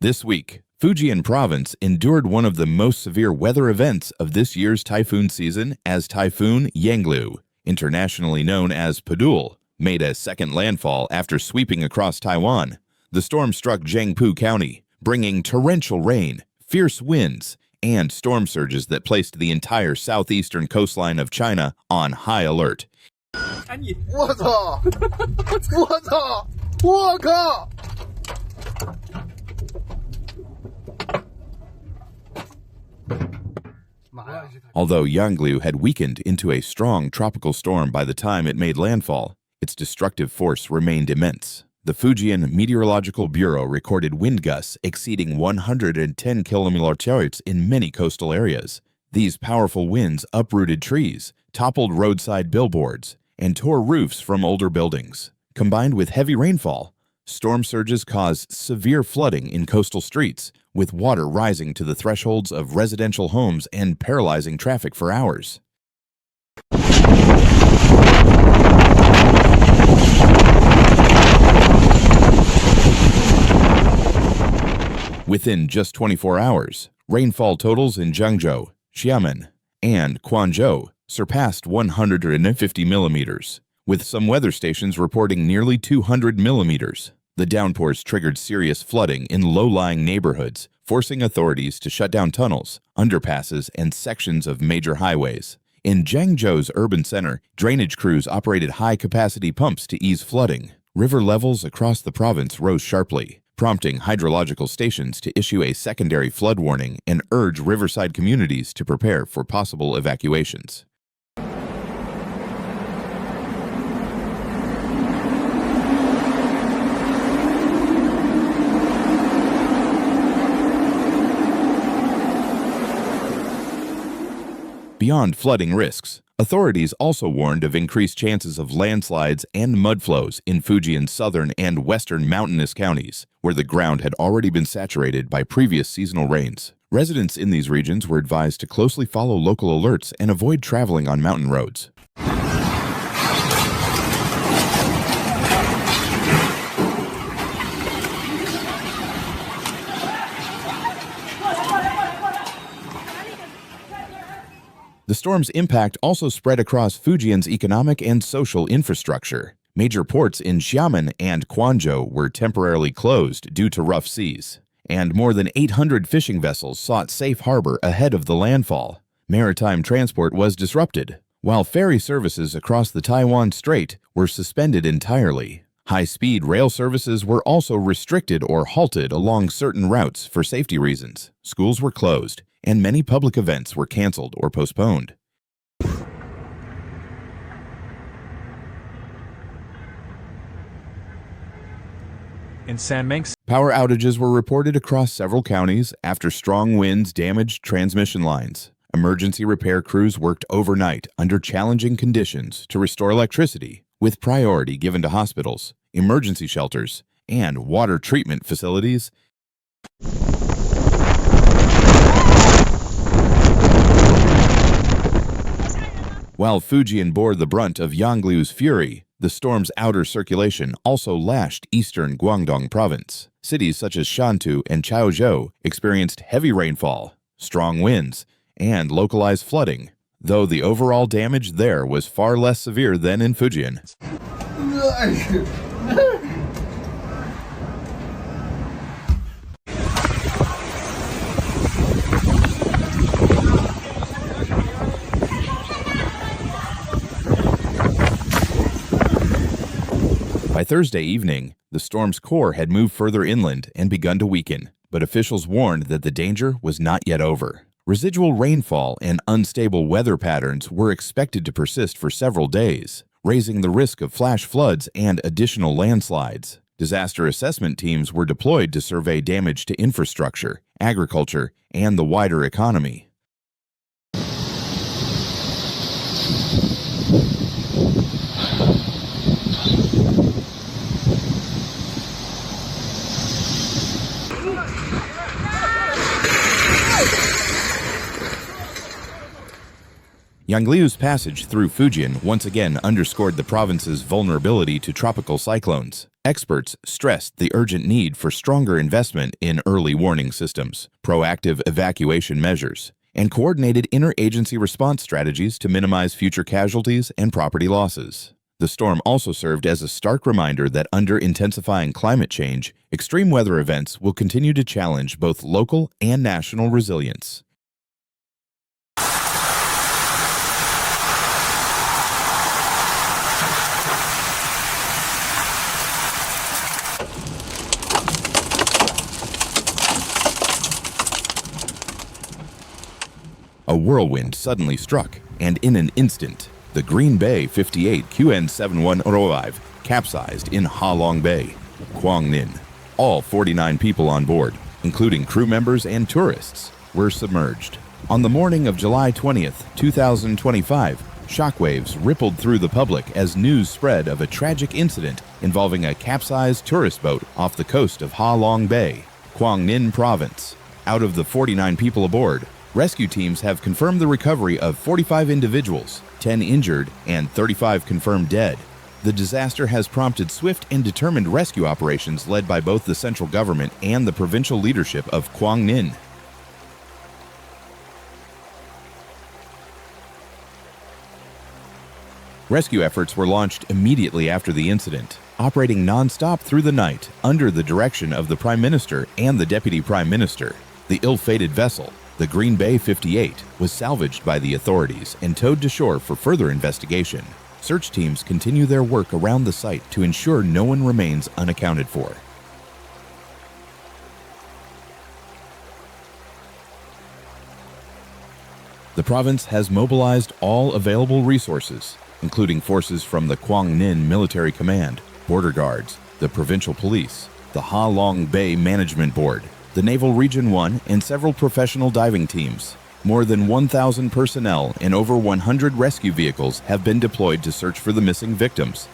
This week, Fujian province endured one of the most severe weather events of this year's typhoon season as Typhoon Yanglu, internationally known as Podul, made a second landfall after sweeping across Taiwan. The storm struck Jiangpu County, bringing torrential rain, fierce winds, and storm surges that placed the entire southeastern coastline of China on high alert. 我操！我操！我靠！ Although Yanglu had weakened into a strong tropical storm by the time it made landfall, its destructive force remained immense. The Fujian Meteorological Bureau recorded wind gusts exceeding 110 km/h in many coastal areas. These powerful winds uprooted trees, toppled roadside billboards, and tore roofs from older buildings. Combined with heavy rainfall, storm surges caused severe flooding in coastal streets, with water rising to the thresholds of residential homes and paralyzing traffic for hours. Within just 24 hours, rainfall totals in Zhengzhou, Xiamen, and Quanzhou surpassed 150 millimeters, with some weather stations reporting nearly 200 millimeters. The downpours triggered serious flooding in low-lying neighborhoods, forcing authorities to shut down tunnels, underpasses, and sections of major highways. In Zhengzhou's urban center, drainage crews operated high-capacity pumps to ease flooding. River levels across the province rose sharply, prompting hydrological stations to issue a secondary flood warning and urge riverside communities to prepare for possible evacuations. Beyond flooding risks, authorities also warned of increased chances of landslides and mudflows in Fujian's southern and western mountainous counties, where the ground had already been saturated by previous seasonal rains. Residents in these regions were advised to closely follow local alerts and avoid traveling on mountain roads. The storm's impact also spread across Fujian's economic and social infrastructure. Major ports in Xiamen and Quanzhou were temporarily closed due to rough seas, and more than 800 fishing vessels sought safe harbor ahead of the landfall. Maritime transport was disrupted, while ferry services across the Taiwan Strait were suspended entirely. High-speed rail services were also restricted or halted along certain routes for safety reasons. Schools were closed, and many public events were canceled or postponed. In Sanminx, power outages were reported across several counties after strong winds damaged transmission lines. Emergency repair crews worked overnight under challenging conditions to restore electricity, with priority given to hospitals, emergency shelters, and water treatment facilities. While Fujian bore the brunt of Yanglu's fury, the storm's outer circulation also lashed eastern Guangdong province. Cities such as Shantou and Chaozhou experienced heavy rainfall, strong winds, and localized flooding, though the overall damage there was far less severe than in Fujian. By Thursday evening, the storm's core had moved further inland and begun to weaken, but officials warned that the danger was not yet over. Residual rainfall and unstable weather patterns were expected to persist for several days, raising the risk of flash floods and additional landslides. Disaster assessment teams were deployed to survey damage to infrastructure, agriculture, and the wider economy. Yangliu's passage through Fujian once again underscored the province's vulnerability to tropical cyclones. Experts stressed the urgent need for stronger investment in early warning systems, proactive evacuation measures, and coordinated interagency response strategies to minimize future casualties and property losses. The storm also served as a stark reminder that under intensifying climate change, extreme weather events will continue to challenge both local and national resilience. A whirlwind suddenly struck, and in an instant, the Green Bay 58 QN7105 capsized in Ha Long Bay, Quang Ninh. All 49 people on board, including crew members and tourists, were submerged. On the morning of July 20th, 2025, shockwaves rippled through the public as news spread of a tragic incident involving a capsized tourist boat off the coast of Ha Long Bay, Quang Ninh Province. Out of the 49 people aboard, rescue teams have confirmed the recovery of 45 individuals, 10 injured, and 35 confirmed dead. The disaster has prompted swift and determined rescue operations led by both the central government and the provincial leadership of Quang Ninh. Rescue efforts were launched immediately after the incident, operating non-stop through the night under the direction of the Prime Minister and the Deputy Prime Minister. The ill-fated vessel, the Green Bay 58, was salvaged by the authorities and towed to shore for further investigation. Search teams continue their work around the site to ensure no one remains unaccounted for. The province has mobilized all available resources, including forces from the Quang Ninh Military Command, Border Guards, the Provincial Police, the Ha Long Bay Management Board, the Naval Region 1, and several professional diving teams. More than 1,000 personnel and over 100 rescue vehicles have been deployed to search for the missing victims.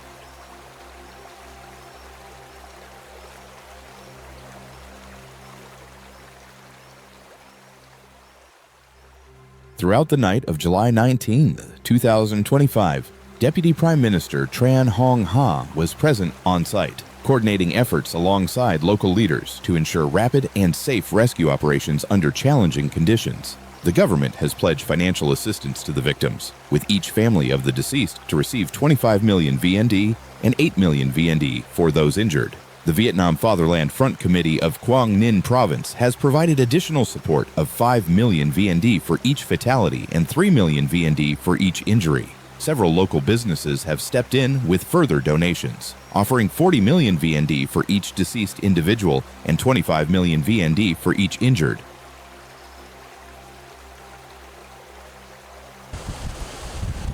Throughout the night of July 19, 2025, Deputy Prime Minister Tran Hong Ha was present on site, coordinating efforts alongside local leaders to ensure rapid and safe rescue operations under challenging conditions. The government has pledged financial assistance to the victims, with each family of the deceased to receive 25 million VND and 8 million VND for those injured. The Vietnam Fatherland Front Committee of Quang Ninh Province has provided additional support of 5 million VND for each fatality and 3 million VND for each injury. Several local businesses have stepped in with further donations, offering 40 million VND for each deceased individual and 25 million VND for each injured.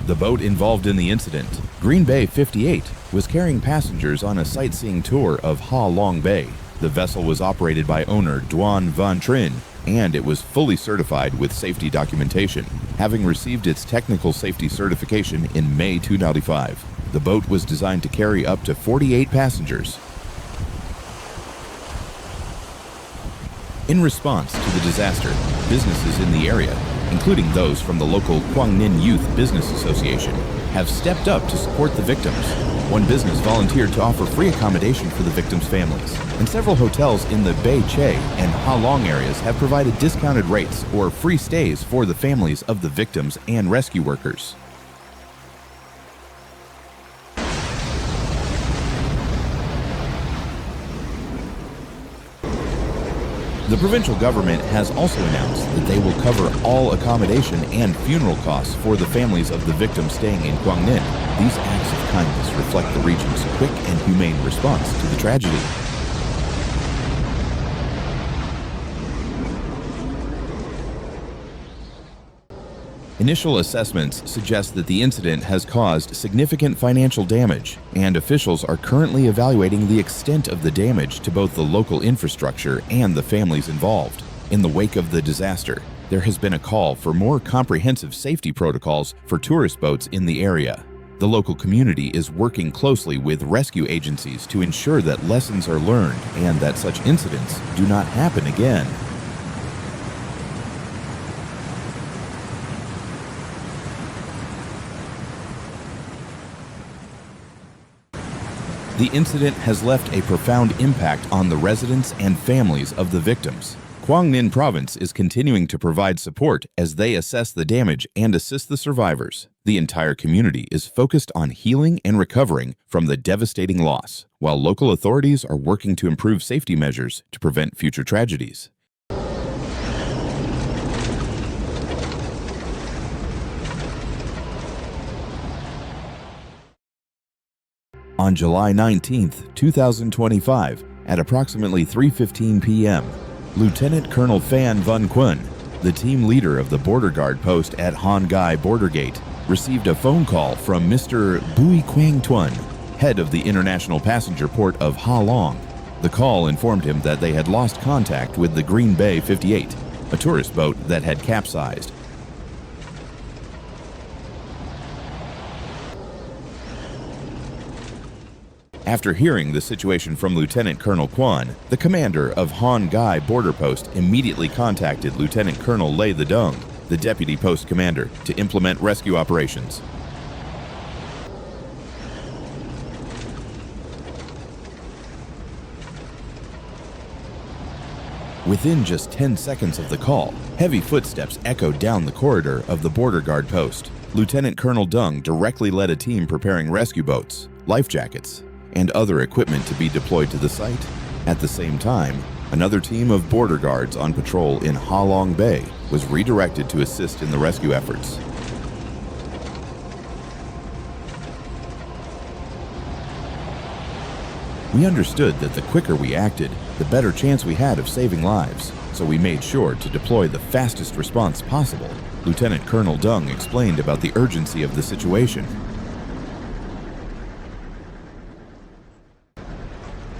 The boat involved in the incident, Green Bay 58, was carrying passengers on a sightseeing tour of Ha Long Bay. The vessel was operated by owner Duan Van Trin, and it was fully certified with safety documentation, having received its technical safety certification in May 2005. The boat was designed to carry up to 48 passengers. In response to the disaster, businesses in the area, including those from the local Quang Ninh Youth Business Association, have stepped up to support the victims. One business volunteered to offer free accommodation for the victims' families, and several hotels in the Bai Che and Ha Long areas have provided discounted rates or free stays for the families of the victims and rescue workers. The provincial government has also announced that they will cover all accommodation and funeral costs for the families of the victims staying in Quang Ninh. These acts of kindness reflect the region's quick and humane response to the tragedy. Initial assessments suggest that the incident has caused significant financial damage, and officials are currently evaluating the extent of the damage to both the local infrastructure and the families involved. In the wake of the disaster, there has been a call for more comprehensive safety protocols for tourist boats in the area. The local community is working closely with rescue agencies to ensure that lessons are learned and that such incidents do not happen again. The incident has left a profound impact on the residents and families of the victims. Quang Ninh Province is continuing to provide support as they assess the damage and assist the survivors. The entire community is focused on healing and recovering from the devastating loss, while local authorities are working to improve safety measures to prevent future tragedies. On July 19, 2025, at approximately 3:15 p.m., Lieutenant Colonel Phan Van Quân, the team leader of the border guard post at Han Gai Border Gate, received a phone call from Mr. Bui Quang Tuan, head of the international passenger port of Ha Long. The call informed him that they had lost contact with the Green Bay 58, a tourist boat that had capsized. After hearing the situation from Lieutenant Colonel Quan, the commander of Han Gai Border Post immediately contacted Lieutenant Colonel Lei Ledung, the deputy post commander, to implement rescue operations. Within just 10 seconds of the call, heavy footsteps echoed down the corridor of the border guard post. Lieutenant Colonel Dung directly led a team preparing rescue boats, life jackets, and other equipment to be deployed to the site. At the same time, another team of border guards on patrol in Ha Long Bay was redirected to assist in the rescue efforts. We understood that the quicker we acted, the better chance we had of saving lives, so we made sure to deploy the fastest response possible. Lieutenant Colonel Dung explained about the urgency of the situation.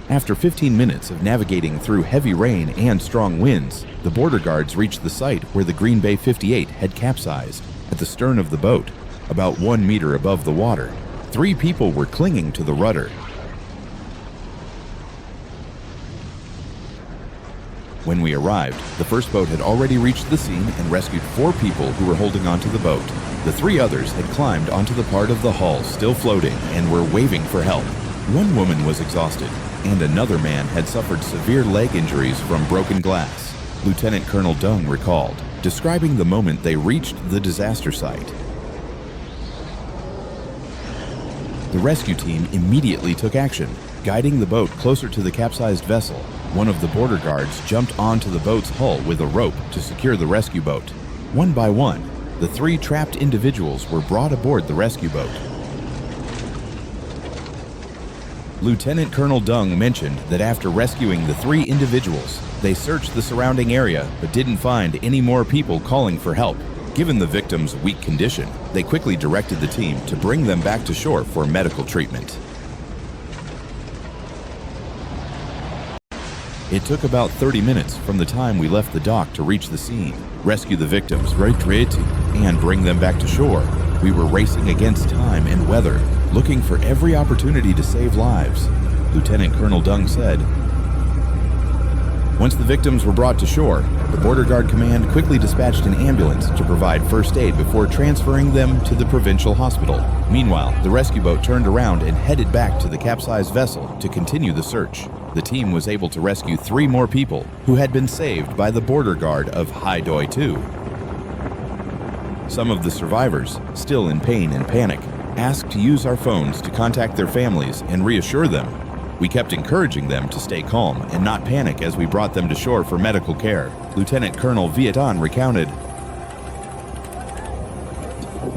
After 15 minutes of navigating through heavy rain and strong winds, the border guards reached the site where the Green Bay 58 had capsized. At the stern of the boat, about 1 meter above the water, 3 people were clinging to the rudder. When we arrived, the first boat had already reached the scene and rescued 4 people who were holding onto the boat. The 3 others had climbed onto the part of the hull still floating and were waving for help. 1 woman was exhausted, and another man had suffered severe leg injuries from broken glass. Lieutenant Colonel Dung recalled, describing the moment they reached the disaster site. The rescue team immediately took action, guiding the boat closer to the capsized vessel. One of the border guards jumped onto the boat's hull with a rope to secure the rescue boat. One by one, the 3 trapped individuals were brought aboard the rescue boat. Lieutenant Colonel Dung mentioned that after rescuing the 3 individuals, they searched the surrounding area but didn't find any more people calling for help. Given the victims' weak condition, they quickly directed the team to bring them back to shore for medical treatment. It took about 30 minutes from the time we left the dock to reach the scene, rescue the victims, and bring them back to shore. We were racing against time and weather, looking for every opportunity to save lives, Lieutenant Colonel Dung said. Once the victims were brought to shore, the Border Guard Command quickly dispatched an ambulance to provide first aid before transferring them to the provincial hospital. Meanwhile, the rescue boat turned around and headed back to the capsized vessel to continue the search. The team was able to rescue 3 more people who had been saved by the Border Guard of Hai Doi 2. Some of the survivors, still in pain and panic, asked to use our phones to contact their families and reassure them. We kept encouraging them to stay calm and not panic as we brought them to shore for medical care, Lieutenant Colonel Viet An recounted.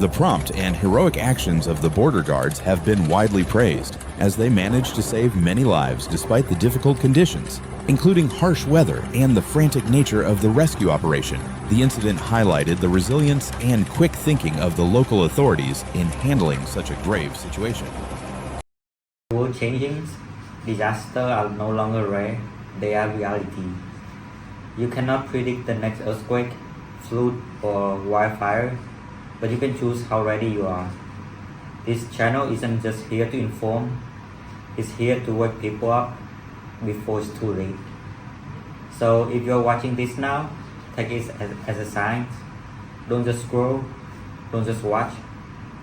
The prompt and heroic actions of the border guards have been widely praised, as they managed to save many lives despite the difficult conditions, including harsh weather and the frantic nature of the rescue operation. The incident highlighted the resilience and quick thinking of the local authorities in handling such a grave situation. World changing, disasters are no longer rare, they are reality. You cannot predict the next earthquake, flood, or wildfire, but you can choose how ready you are. This channel isn't just here to inform, it's here to wake people up before it's too late. So if you're watching this now, take it as a sign. Don't just scroll, don't just watch.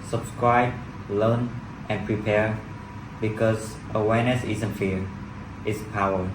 Subscribe, learn, and prepare. because awareness isn't fear, it's power.